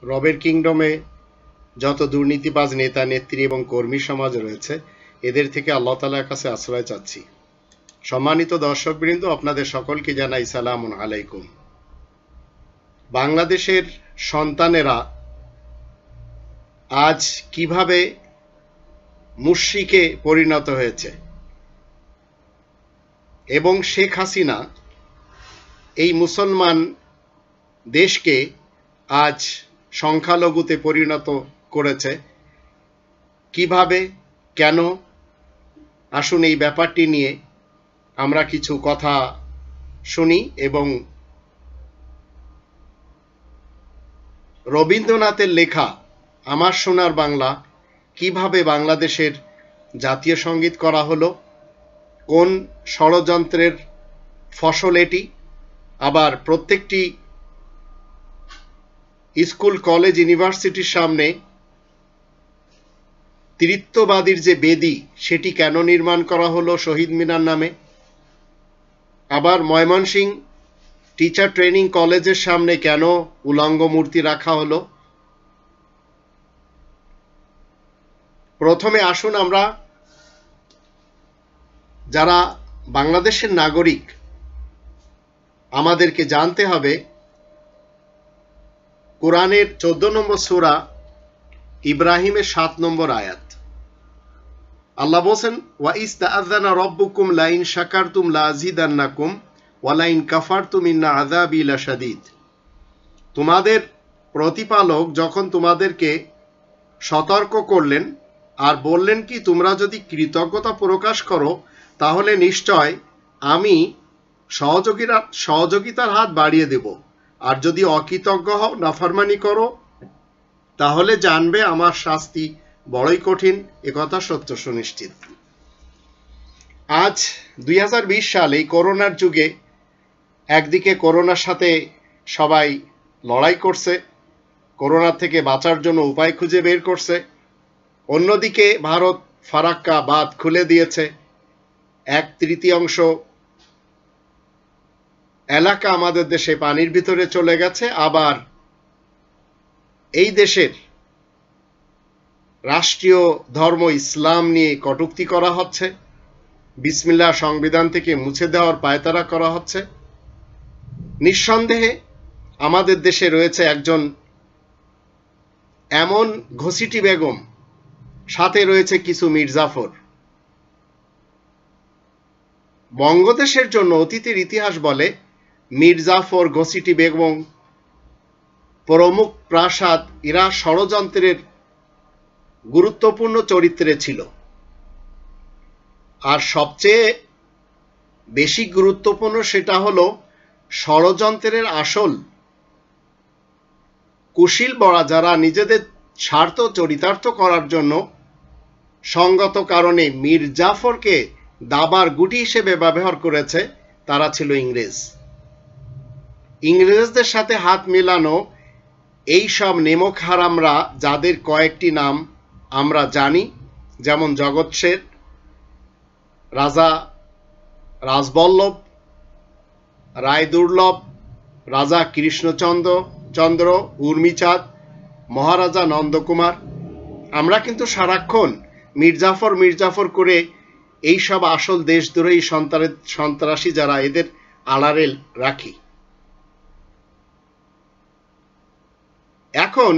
রবের কিংডমে যত দুর্নীতিবাজ নেতা নেত্রী এবং কর্মী সমাজ রয়েছে, এদের থেকে আল্লাহ তাআলার কাছে আশ্রয় চাচ্ছি। সম্মানিত দর্শকবৃন্দ, আপনাদের সকলকে জানাই সালামুন আলাইকুম। বাংলাদেশের সন্তানেরা আজ কিভাবে মুশরিকে পরিণত হয়েছে এবং শেখ হাসিনা এই মুসলমান দেশকে আজ সংখ্যালঘুতে পরিণত করেছে, কিভাবে, কেন, আসুন এই ব্যাপারটি নিয়ে আমরা কিছু কথা শুনি এবং রবীন্দ্রনাথের লেখা আমার সোনার বাংলা কিভাবে বাংলাদেশের জাতীয় সঙ্গীত করা হলো, কোন ষড়যন্ত্রের ফসল এটি, আবার প্রত্যেকটি স্কুল কলেজ ইউনিভার্সিটির সামনে ত্রিত্ববাদীর যে বেদি সেটি কেন নির্মাণ করা হলো শহীদ মিনার নামে, আবার ময়মনসিংহ টিচার ট্রেনিং কলেজের সামনে কেন উলঙ্গ মূর্তি রাখা হলো। প্রথমে আসুন আমরা যারা বাংলাদেশের নাগরিক আমাদেরকে জানতে হবে কোরআনের 14 নম্বর সূরা ইব্রাহিমের 7 নম্বর আয়াত। আল্লাহ বলেন, ওয়া ইস্তাআযানা রাব্বুকুম লাইন শাকারতুম লাযিদান্নাকুম ওয়া লাইন কাফারতুম ইন্না আযাবি লাশাদীদ। তোমাদের প্রতিপালক যখন তোমাদেরকে সতর্ক করলেন আর বললেন কি তোমরা যদি কৃতজ্ঞতা প্রকাশ করো তাহলে নিশ্চয় আমি সহযোগিতার হাত বাড়িয়ে দেব, আর যদি অকৃতজ্ঞ হও, নাফরমানি করো, তাহলে জানবে আমার শাস্তি বড়ই কঠিন। একথা সত্য সুনিশ্চিত। আজ 2020 সাল এই করোনার যুগে একদিকে করোনার সাথে সবাই লড়াই করছে, করোনা থেকে বাঁচার জন্য উপায় খুঁজে বের করছে, অন্যদিকে ভারত ফারাক্কা বাঁধ খুলে দিয়েছে, 1/3 এলাকা আমাদের দেশে পানির ভিতরে চলে গেছে। আবার এই দেশের রাষ্ট্রীয় ধর্ম ইসলাম নিয়ে কটূক্তি করা হচ্ছে, বিসমিল্লাহ সংবিধান থেকে মুছে দেওয়ার পায়তারা করা হচ্ছে। নিঃসন্দেহে আমাদের দেশে রয়েছে একজন এমন ঘসিটি বেগম, সাথে রয়েছে কিছু মির্জাফর। বঙ্গদেশের জন্য অতীতের ইতিহাস বলে মির্জাফর, ঘসিটি বেগম প্রমুখ প্রাসাদ এরা ষড়যন্ত্রের গুরুত্বপূর্ণ চরিত্রে ছিল। আর সবচেয়ে বেশি গুরুত্বপূর্ণ সেটা হলো ষড়যন্ত্রের আসল কুশীল বড়া, যারা নিজেদের স্বার্থ চরিতার্থ করার জন্য সঙ্গত কারণে মীর জাফরকে দাবার গুটি হিসেবে ব্যবহার করেছে, তারা ছিল ইংরেজ। ইংরেজদের সাথে হাত মেলানো এই সব নেমক হারামরা, যাদের কয়েকটি নাম আমরা জানি, যেমন জগৎ শেঠ, রাজা রাজবল্লভ, রায় দুর্লভ, রাজা কৃষ্ণচন্দ্র, উর্মিচাঁদ, মহারাজা নন্দকুমার। আমরা কিন্তু সারাক্ষণ মির্জাফর করে এই সব আসল দেশদ্রোহী সন্ত্রাসী যারা, এদের আড়ালে রাখি। এখন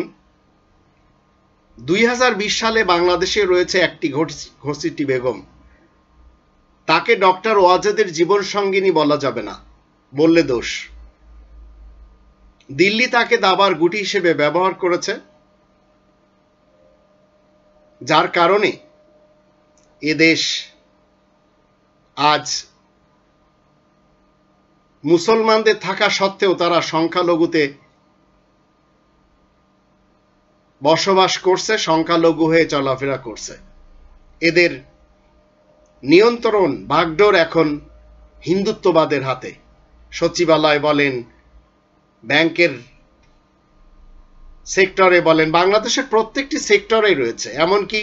2020 সালে বাংলাদেশে রয়েছে একটি ঘসিটি বেগম। তাকে ডক্টর ওয়াজেদের জীবন সঙ্গিনী বলা যাবে না, বললে দোষ। দিল্লি তাকে দাবার গুটি হিসেবে ব্যবহার করেছে, যার কারণে এদেশ আজ মুসলমানদের থাকা সত্ত্বেও তারা সংখ্যালঘুতে বসবাস করছে, সংখ্যালঘু হয়ে চলাফেরা করছে। এদের নিয়ন্ত্রণ বাগডোর এখন হিন্দুত্ববাদের হাতে। সচিবালয় বলেন, ব্যাংকের সেক্টরে বলেন, বাংলাদেশের প্রত্যেকটি সেক্টরে রয়েছে। এমনকি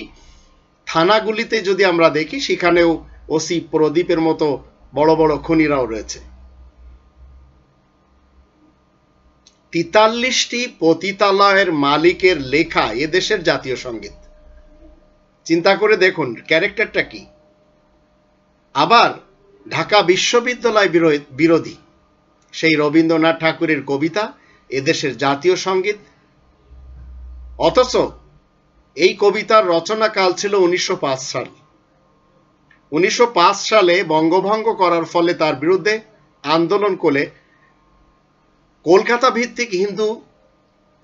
থানাগুলিতে যদি আমরা দেখি, সেখানেও ওসি প্রদীপের মতো বড় বড় খুনিরাও রয়েছে। 43টি পতিতালয়ের মালিকের লেখা এদেশের জাতীয় সঙ্গীত। চিন্তা করে দেখুন ক্যারেক্টারটা কি। আবার ঢাকা বিশ্ববিদ্যালয় বিরোধী সেই রবীন্দ্রনাথ ঠাকুরের কবিতা এদেশের জাতীয় সঙ্গীত, অথচ এই কবিতার রচনাকাল ছিল 1905 সাল। 1905 সালে বঙ্গভঙ্গ করার ফলে তার বিরুদ্ধে আন্দোলন করে কলকাতা ভিত্তিক হিন্দু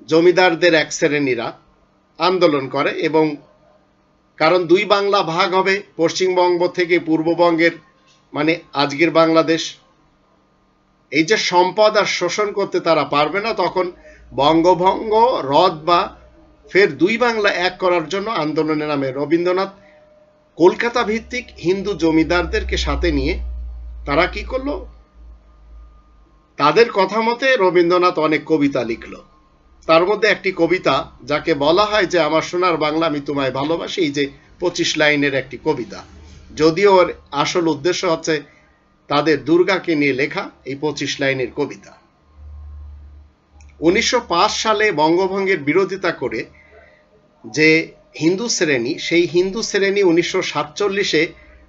জমিদারদের এক শ্রেণীরা আন্দোলন করে, এবং কারণ দুই বাংলা ভাগ হবে, পশ্চিমবঙ্গ থেকে পূর্ববঙ্গের মানে আজকের বাংলাদেশ, এই যে সম্পদ আর শোষণ করতে তারা পারবে না, তখন বঙ্গভঙ্গ রদ বা ফের দুই বাংলা এক করার জন্য আন্দোলনে নামে রবীন্দ্রনাথ কলকাতা ভিত্তিক হিন্দু জমিদারদেরকে সাথে নিয়ে তারা কি করলো, তাদের কথা মতে রবীন্দ্রনাথ অনেক কবিতা লিখল। তার মধ্যে একটি কবিতা যাকে বলা হয় যে আমার সোনার বাংলা আমি তোমায় ভালোবাসি, এই যে 25 লাইনের একটি কবিতা, যদিও ওর আসল উদ্দেশ্য হচ্ছে তাদের দুর্গাকে নিয়ে লেখা এই 25 লাইনের কবিতা। 1905 সালে বঙ্গভঙ্গের বিরোধিতা করে যে হিন্দু শ্রেণী, সেই হিন্দু শ্রেণী 1947-এ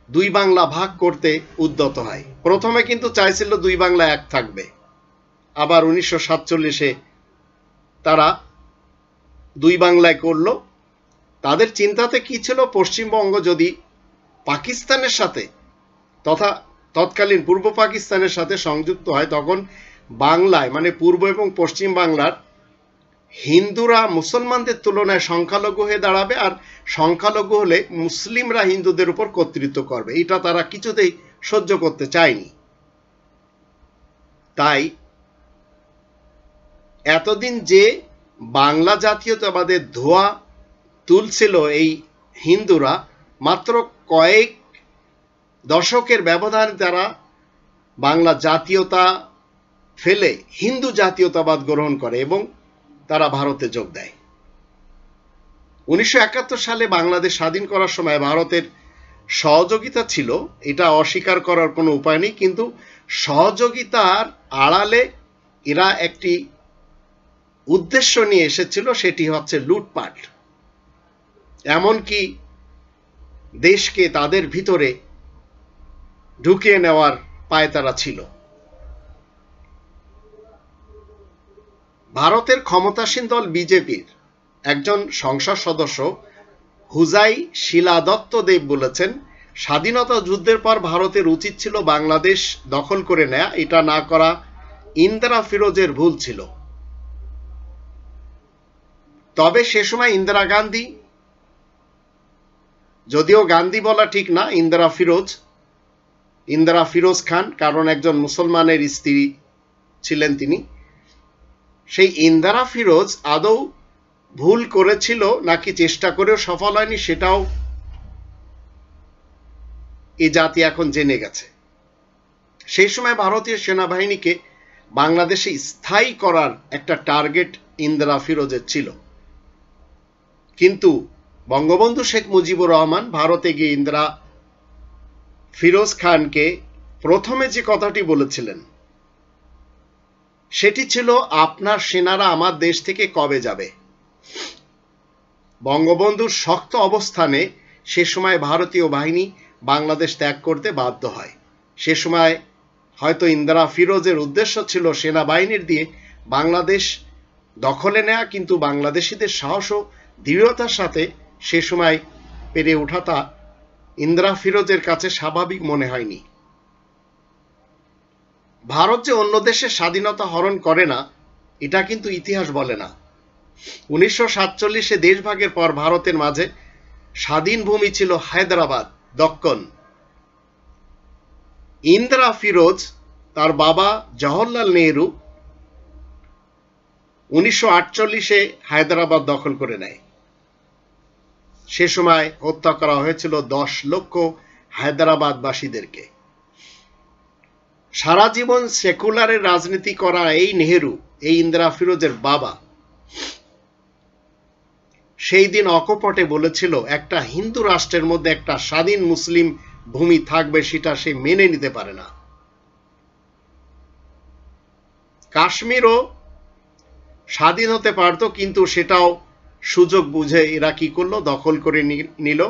দুই বাংলা ভাগ করতে উদ্যত হয়। প্রথমে কিন্তু চাইছিল দুই বাংলা এক থাকবে, আবার 1947-এ তারা দুই বাংলায় করলো। তাদের চিন্তাতে কি ছিল, পশ্চিমবঙ্গ যদি পাকিস্তানের সাথে তথা তৎকালীন পূর্ব পাকিস্তানের সাথে সংযুক্ত হয়, তখন বাংলায় মানে পূর্ব এবং পশ্চিম বাংলার হিন্দুরা মুসলমানদের তুলনায় সংখ্যালঘু হয়ে দাঁড়াবে, আর সংখ্যালঘু হলে মুসলিমরা হিন্দুদের উপর কর্তৃত্ব করবে। এটা তারা কিছুতেই সহ্য করতে চায়নি। তাই এতদিন যে বাংলা জাতীয়তাবাদের ধোঁয়া তুলছিল এই হিন্দুরা, মাত্র কয়েক দশকের ব্যবধানে তারা বাংলা জাতীয়তা ফেলে হিন্দু জাতীয়তাবাদ গ্রহণ করে এবং তারা ভারতে যোগ দেয়। 1971 সালে বাংলাদেশ স্বাধীন করার সময় ভারতের সহযোগিতা ছিল, এটা অস্বীকার করার কোনো উপায় নেই, কিন্তু সহযোগিতার আড়ালে এরা একটি উদ্দেশ্য নিয়ে এসেছিল, সেটি হচ্ছে লুটপাট, এমনকি দেশকে তাদের ভিতরে ঢুকিয়ে নেওয়ার পায়তারা ছিল। ভারতের ক্ষমতাসীন দল বিজেপির একজন সংসদ সদস্য হুজাই শিলা দত্ত দেব বলেছেন, স্বাধীনতা যুদ্ধের পর ভারতের উচিত ছিল বাংলাদেশ দখল করে নেয়া, এটা না করা ইন্দিরা ফিরোজের ভুল ছিল। তবে সে সময় ইন্দিরা গান্ধী, যদিও গান্ধী বলা ঠিক না, ইন্দিরা ফিরোজ খান, কারণ একজন মুসলমানের স্ত্রী ছিলেন তিনি, সেই ইন্দিরা ফিরোজ আদৌ ভুল করেছিল নাকি চেষ্টা করেও সফল হয়নি, সেটাও এই জাতি এখন জেনে গেছে। সেই সময় ভারতীয় সেনাবাহিনীকে বাংলাদেশে স্থায়ী করার একটা টার্গেট ইন্দিরা ফিরোজের ছিল, কিন্তু বঙ্গবন্ধু শেখ মুজিবুর রহমান ভারতে গিয়ে ইন্দিরা ফিরোজ খানকে প্রথমে যে কথাটি বলেছিলেন সেটি ছিল, আপনার সেনারা আমার দেশ থেকে কবে যাবে। বঙ্গবন্ধুর শক্ত অবস্থানে সে সময় ভারতীয় বাহিনী বাংলাদেশ ত্যাগ করতে বাধ্য হয়। সে সময় হয়তো ইন্দিরা ফিরোজের উদ্দেশ্য ছিল সেনাবাহিনীর দিয়ে বাংলাদেশ দখলে নেয়া, কিন্তু বাংলাদেশিদের সাহস ও দৃঢ়তার সাথে সে সময় পেরে ওঠাটা ইন্দিরা ফিরোজের কাছে স্বাভাবিক মনে হয়নি। ভারত যে অন্য দেশের স্বাধীনতা হরণ করে না, এটা কিন্তু ইতিহাস বলে না। 1947-এ দেশভাগের পর ভারতের মাঝে স্বাধীন ভূমি ছিল হায়দ্রাবাদ, দক্কন। ইন্দিরা ফিরোজ তার বাবা জওহরলাল নেহরু 1948-এ হায়দ্রাবাদ দখল করে নেয়। সে সময় হত্যা করা হয়েছিল 10 লক্ষ হায়দ্রাবাদবাসীদেরকে। সারা জীবন সেকুলারের রাজনীতি করা এই নেহরু, এই ইন্দিরা ফিরোজের বাবা, সেই দিন অকপটে বলেছিল একটা হিন্দু রাষ্ট্রের মধ্যে একটা স্বাধীন মুসলিম ভূমি থাকবে, সেটা সে মেনে নিতে পারে না। কাশ্মীর ও স্বাধীন হতে পারতো, কিন্তু সেটাও সুযোগ বুঝে এরা কি করলো, দখল করে নিল।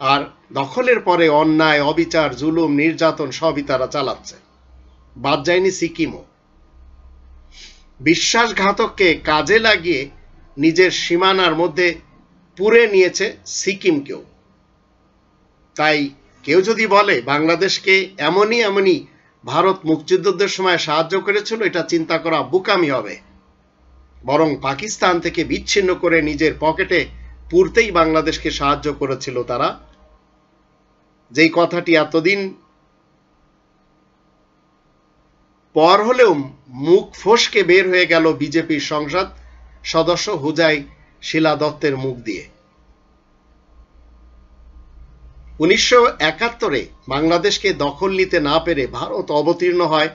আর দখলের পরে অন্যায়, অবিচার, জুলুম, নির্যাতন সবই তারা চালাচ্ছে। বাদ যায়নি সিকিমও। বিশ্বাসঘাতককে কাজে লাগিয়ে নিজের সীমানার মধ্যে পুরে নিয়েছে সিকিমকেও। তাই কেউ যদি বলে বাংলাদেশকে এমনই ভারত মুক্তিযুদ্ধের সময় সাহায্য করেছিল, এটা চিন্তা করা বোকামি হবে। বরং পাকিস্তান থেকে বিচ্ছিন্ন করে নিজের পকেটে পুরতেই বাংলাদেশকে সাহায্য করেছিল তারা। যেই কথাটি এতদিন পর হলেও মুখ ফসকে বের হয়ে গেল বিজেপির সংসদ সদস্য হুজাই শিলা দত্তের মুখ দিয়ে। 1971-এ বাংলাদেশকে দখল নিতে না পেরে ভারত অবতীর্ণ হয়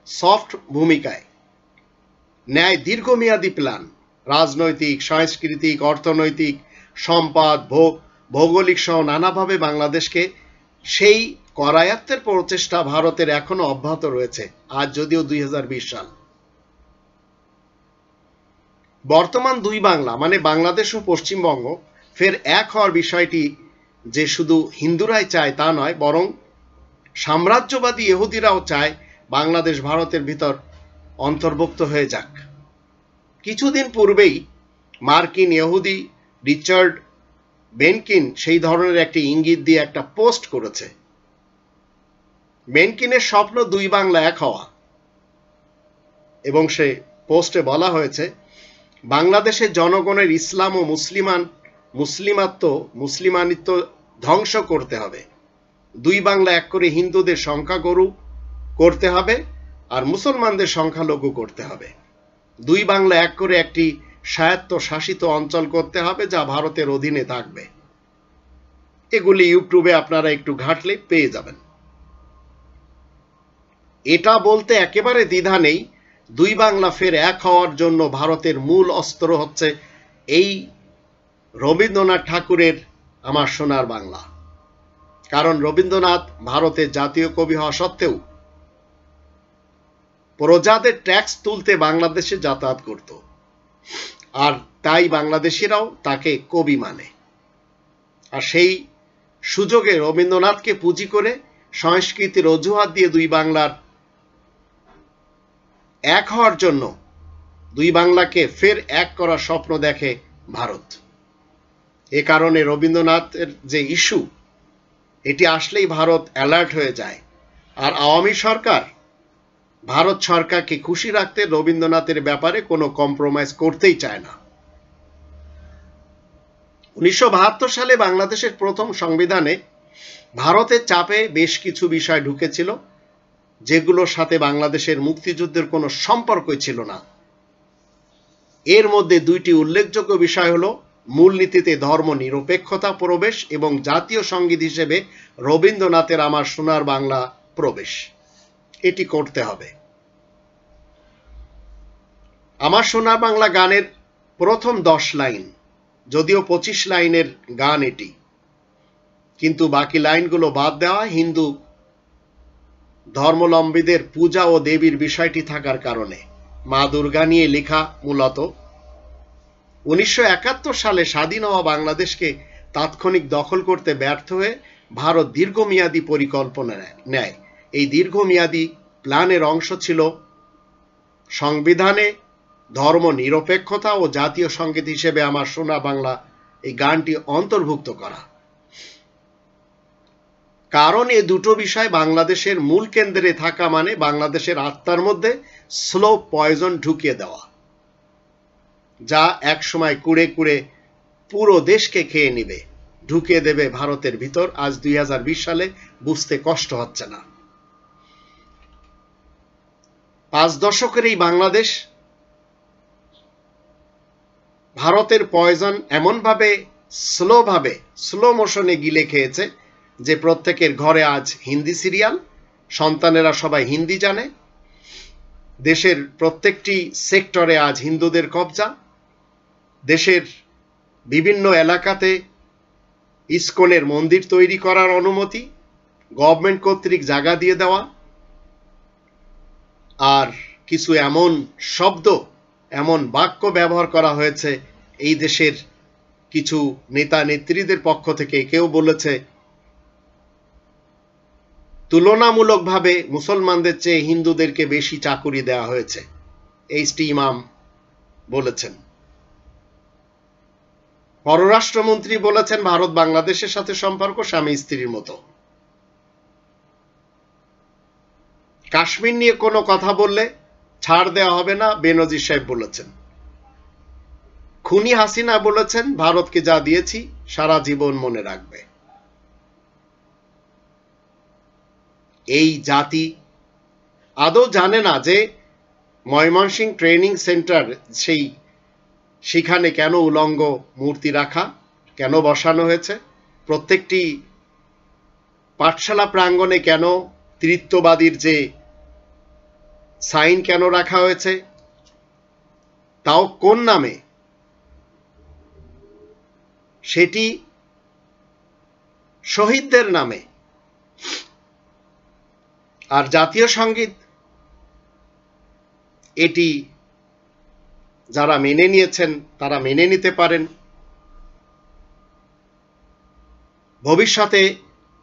সফট ভূমিকায়, ন্যায় দীর্ঘমেয়াদী প্ল্যান, রাজনৈতিক, সাংস্কৃতিক, অর্থনৈতিক, সম্পদ, ভৌগোলিক সহ নানাভাবে বাংলাদেশকে সেই করায়ত্তের প্রচেষ্টা ভারতের এখনো অব্যাহত রয়েছে, আজ যদিও 2020 সাল। বর্তমান দুই বাংলা মানে বাংলাদেশ ও পশ্চিমবঙ্গ ফের এক হওয়ার বিষয়টি যে শুধু হিন্দুরাই চায় তা নয়, বরং সাম্রাজ্যবাদী ইহুদিরাও চায় বাংলাদেশ ভারতের ভিতর অন্তর্ভুক্ত হয়ে যাক। কিছুদিন পূর্বেই মার্কিন ইহুদি রিচার্ড বেনকিন সেই ধরনের একটি ইঙ্গিত দিয়ে একটা পোস্ট করেছে। বেনকিনের স্বপ্ন দুই বাংলা এক হওয়া, এবং সে পোস্টে বলা হয়েছে বাংলাদেশের জনগণের ইসলাম ও মুসলিমানিত্ব ধ্বংস করতে হবে, দুই বাংলা এক করে হিন্দুদের সংখ্যাগুরু করতে হবে আর মুসলমানদের সংখ্যালঘু করতে হবে, দুই বাংলা এক করে একটি স্বায়ত্তশাসিত অঞ্চল করতে হবে যা ভারতের অধীনে থাকবে। এগুলি ইউটিউবে আপনারা একটু ঘাটলে পেয়ে যাবেন। এটা বলতে একেবারে দ্বিধা নেই, দুই বাংলা ফের এক হওয়ার জন্য ভারতের মূল অস্ত্র হচ্ছে এই রবীন্দ্রনাথ ঠাকুরের আমার সোনার বাংলা। কারণ রবীন্দ্রনাথ ভারতের জাতীয় কবি হওয়া সত্ত্বেও প্রজাদের ট্যাক্স তুলতে বাংলাদেশে যাতায়াত করত, আর তাই বাংলাদেশিরাও তাকে কবি মানে। আর সেই সুযোগে রবীন্দ্রনাথকে পুঁজি করে সংস্কৃতির অজুহাত দিয়ে দুই বাংলার এক হওয়ার জন্য দুই বাংলাকে ফের এক করার স্বপ্ন দেখে ভারত। এ কারণে রবীন্দ্রনাথের যে ইস্যু, এটি আসলেই ভারত অ্যালার্ট হয়ে যায়। আর আওয়ামী সরকার ভারত সরকারকে খুশি রাখতে রবীন্দ্রনাথের ব্যাপারে কোনো কম্প্রোমাইজ করতেই চায় না। 1972 সালে বাংলাদেশের প্রথম সংবিধানে ভারতের চাপে বেশ কিছু বিষয় ঢুকেছিল যেগুলোর সাথে বাংলাদেশের মুক্তিযুদ্ধের কোনো সম্পর্কই ছিল না। এর মধ্যে দুইটি উল্লেখযোগ্য বিষয় হলো মূলনীতিতে ধর্ম নিরপেক্ষতা প্রবেশ এবং জাতীয় সঙ্গীত হিসেবে রবীন্দ্রনাথের আমার সোনার বাংলা প্রবেশ। এটি করতে হবে। আমার সোনার বাংলা গানের প্রথম 10 লাইন, যদিও 25 লাইনের গান এটি, কিন্তু বাকি লাইনগুলো বাদ দেওয়া হিন্দু ধর্মাবলম্বীদের পূজা ও দেবীর বিষয়টি থাকার কারণে। মা দুর্গা নিয়ে লেখা মূলত। 1971 সালে স্বাধীন হওয়া বাংলাদেশকে তাৎক্ষণিক দখল করতে ব্যর্থ হয়ে ভারত দীর্ঘমেয়াদী পরিকল্পনা নেয়। এই দীর্ঘমেয়াদী প্ল্যানের অংশ ছিল সংবিধানে ধর্ম নিরপেক্ষতা ও জাতীয় সঙ্গীত হিসেবে আমার সোনা বাংলা এই গানটি অন্তর্ভুক্ত করা। কারণ এই দুটো বিষয় বাংলাদেশের মূল কেন্দ্রে থাকা মানে বাংলাদেশের আত্মার মধ্যে স্লো পয়জন ঢুকিয়ে দেওয়া, যা এক সময় কুড়ে কুড়ে পুরো দেশকে খেয়ে নেবে, ঢুকিয়ে দেবে ভারতের ভিতর। আজ 2020 সালে বুঝতে কষ্ট হচ্ছে না। 5 দশকের এই বাংলাদেশ ভারতের পয়জন এমনভাবে স্লো মোশনে গিলে খেয়েছে যে প্রত্যেকের ঘরে আজ হিন্দি সিরিয়াল, সন্তানেরা সবাই হিন্দি জানে, দেশের প্রত্যেকটি সেক্টরে আজ হিন্দুদের কবজা, দেশের বিভিন্ন এলাকাতে ইসকনের মন্দির তৈরি করার অনুমতি গভর্নমেন্ট কর্তৃক জায়গা দিয়ে দেওয়া, আর কিছু এমন শব্দ এমন বাক্য ব্যবহার করা হয়েছে এই দেশের কিছু নেতা নেত্রীদের পক্ষ থেকে। কেউ বলেছে তুলনামূলকভাবে মুসলমানদের চেয়ে হিন্দুদেরকে বেশি চাকুরি দেওয়া হয়েছে, এইচটি ইমাম বলেছেন। পররাষ্ট্রমন্ত্রী বলেছেন ভারত বাংলাদেশের সাথে সম্পর্ক স্বামী স্ত্রীর মতো। কাশ্মীর নিয়ে কোনো কথা বললে ছাড় দেওয়া হবে না, বেনজির সাহেব বলেছেন। খুনি হাসিনা বলেছেন ভারতকে যা দিয়েছি সারা জীবন মনে রাখবে। এই জাতি আদৌ জানে না যে ময়মনসিংহ ট্রেনিং সেন্টার সেখানে কেন উলঙ্গ মূর্তি রাখা, কেন বসানো হয়েছে, প্রত্যেকটি পাঠশালা প্রাঙ্গণে কেন তৃতীয়বাদীর যে সাইন কেন রাখা হয়েছে, তাও কোন নামে, সেটি শহীদদের নামে। আর জাতীয় সঙ্গীত এটি যারা মেনে নিয়েছেন তারা মেনে নিতে পারেন। ভবিষ্যতে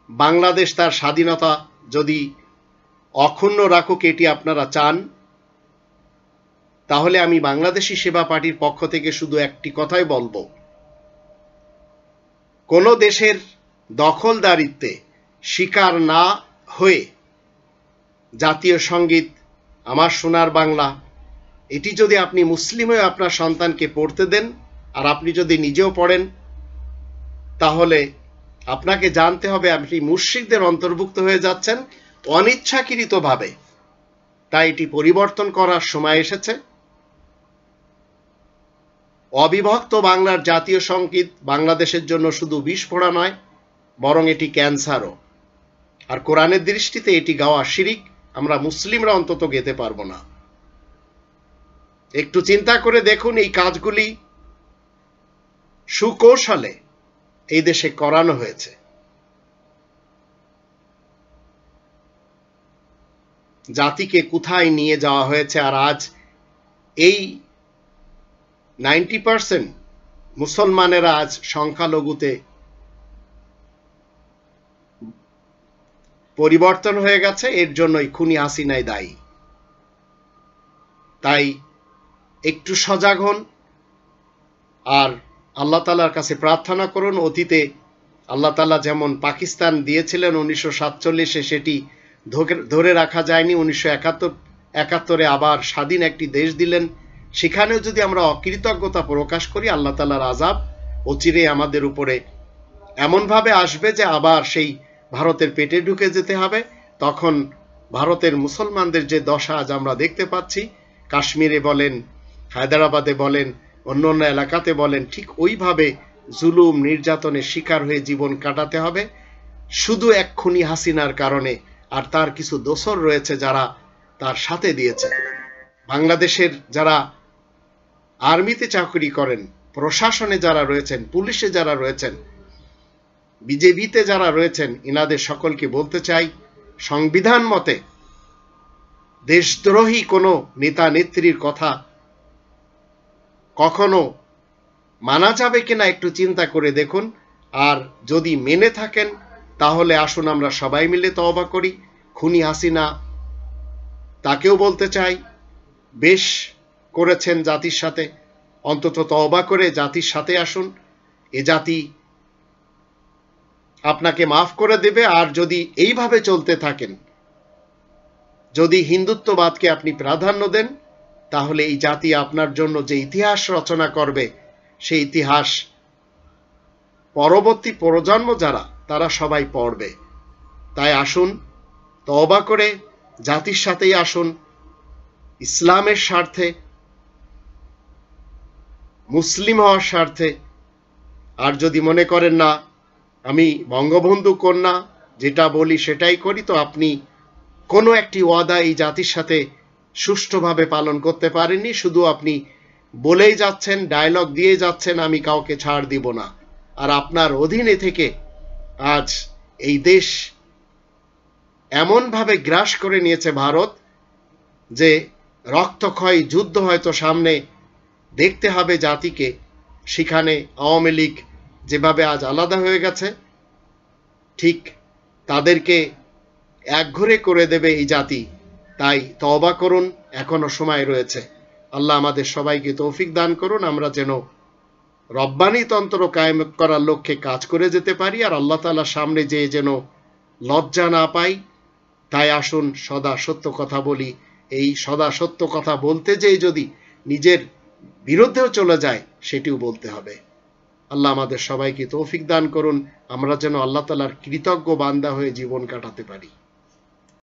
বাংলাদেশ তার স্বাধীনতা যদি অক্ষুণ্ণ রাখুক এটি আপনারা চান, তাহলে আমি বাংলাদেশী সেবা পার্টির পক্ষ থেকে শুধু একটি কথাই বলবো, কোন দেশের দখলদারিত্বে শিকার না হয়ে জাতীয় সঙ্গীত আমার সোনার বাংলা এটি যদি আপনি মুসলিম হয়ে আপনার সন্তানকে পড়তে দেন আর আপনি যদি নিজেও পড়েন, তাহলে আপনাকে জানতে হবে আপনি মুশরিকদের অন্তর্ভুক্ত হয়ে যাচ্ছেন অনিচ্ছাকৃতভাবে। তাই এটি পরিবর্তন করার সময় এসেছে। অবিভক্ত বাংলার জাতীয় সঙ্গীত বাংলাদেশের জন্য শুধু বিস্ফোরণ নয়, বরং এটি ক্যান্সারও। আর কোরআনের দৃষ্টিতে এটি গাওয়া শিরিক, আমরা মুসলিমরা অন্তত গেতে পারবো না। একটু চিন্তা করে দেখুন, এই কাজগুলি সুকৌশলে এই দেশে করানো হয়েছে। জাতিকে কোথায় নিয়ে যাওয়া হয়েছে। আর আজ এই 90% মুসলমানেরা আজ সংখ্যালঘুতে পরিবর্তন হয়ে গেছে, এর জন্যই খুনি হাসিনাই দায়ী। তাই একটু সজাগ হন আর আল্লাহ তাআলার কাছে প্রার্থনা করুন। অতীতে আল্লাহ তাআলা যেমন পাকিস্তান দিয়েছিলেন 1947-এ, সেটি ধরে রাখা যায়নি। 1971-এ আবার স্বাধীন একটি দেশ দিলেন, সেখানেও যদি আমরা অকৃতজ্ঞতা প্রকাশ করি, আল্লাহ তাআলার আযাব অচিরে আমাদের উপরে এমনভাবে আসবে যে আবার সেই ভারতের পেটে ঢুকে যেতে হবে। তখন ভারতের মুসলমানদের যে দশা আজ আমরা দেখতে পাচ্ছি, কাশ্মীরে বলেন, হায়দ্রাবাদে বলেন, অন্য অন্য এলাকাতে বলেন, ঠিক ওইভাবে জুলুম নির্যাতনের শিকার হয়ে জীবন কাটাতে হবে শুধু এক খুনি হাসিনার কারণে। আর তার কিছু দোসর রয়েছে যারা তার সাথে দিয়েছে। বাংলাদেশের যারা আর্মিতে চাকরি করেন, প্রশাসনে যারা রয়েছেন, পুলিশে যারা রয়েছেন, বিজেপিতে যারা রয়েছেন, ইনাদের সকলকে বলতে চাই, সংবিধান মতে দেশদ্রোহী কোনো নেতা নেত্রীর কথা কখনো মানা যাবে কিনা একটু চিন্তা করে দেখুন। আর যদি মেনে থাকেন তাহলে আসুন আমরা সবাই মিলে তওবা করি। খুনি হাসিনা, তাকেও বলতে চাই, বেশ করেছেন জাতির সাথে, অন্তত তওবা করে জাতির সাথে আসুন। এ জাতি আপনাকে মাফ করে দেবে। আর যদি এইভাবে চলতে থাকেন, যদি হিন্দুত্ববাদকে আপনি প্রাধান্য দেন, তাহলে এই জাতি আপনার জন্য যে ইতিহাস রচনা করবে, সেই ইতিহাস পরবর্তী প্রজন্ম যারা, তারা সবাই পড়বে। তাই আসুন তওবা করে জাতির সাথেই আসুন, ইসলামের স্বার্থে, মুসলিম হওয়ার স্বার্থে। আর যদি মনে করেন না আমি বঙ্গবন্ধু কন্যা, যেটা বলি সেটাই করি, তো আপনি কোনো একটি ওয়াদা এই জাতির সাথে সুষ্ঠুভাবে পালন করতে পারেননি। শুধু আপনি বলেই যাচ্ছেন, ডায়লগ দিয়ে যাচ্ছেন, আমি কাউকে ছাড় দিব না। আর আপনার অধীনে থেকে আজ এই দেশ এমনভাবে গ্রাস করে নিয়েছে ভারত যে রক্তক্ষয়ী যুদ্ধ হয়তো সামনে দেখতে হবে জাতিকে। সেখানে আওয়ামী লীগ যেভাবে আজ আলাদা হয়ে গেছে, ঠিক তাদেরকে একঘরে করে দেবে এই জাতি। তাই তওবা করুন, এখনো সময় রয়েছে। আল্লাহ আমাদের সবাইকে তৌফিক দান করুন, আমরা যেন রব্বানি তন্ত্র কায়েম করার লক্ষ্যে কাজ করে যেতে পারি, আর আল্লাহ তাআলার সামনে যেন লজ্জা না পাই। তাই আসুন সদা সত্য কথা বলি। এই সদা সত্য কথা বলতে যেয়ে যদি নিজের বিরুদ্ধেও চলে যায়, সেটিও বলতে হবে। আল্লাহ আমাদের সবাইকে তৌফিক দান করুন, আমরা যেন আল্লাহ তাআলার কৃতজ্ঞ বান্দা হয়ে জীবন কাটাতে পারি।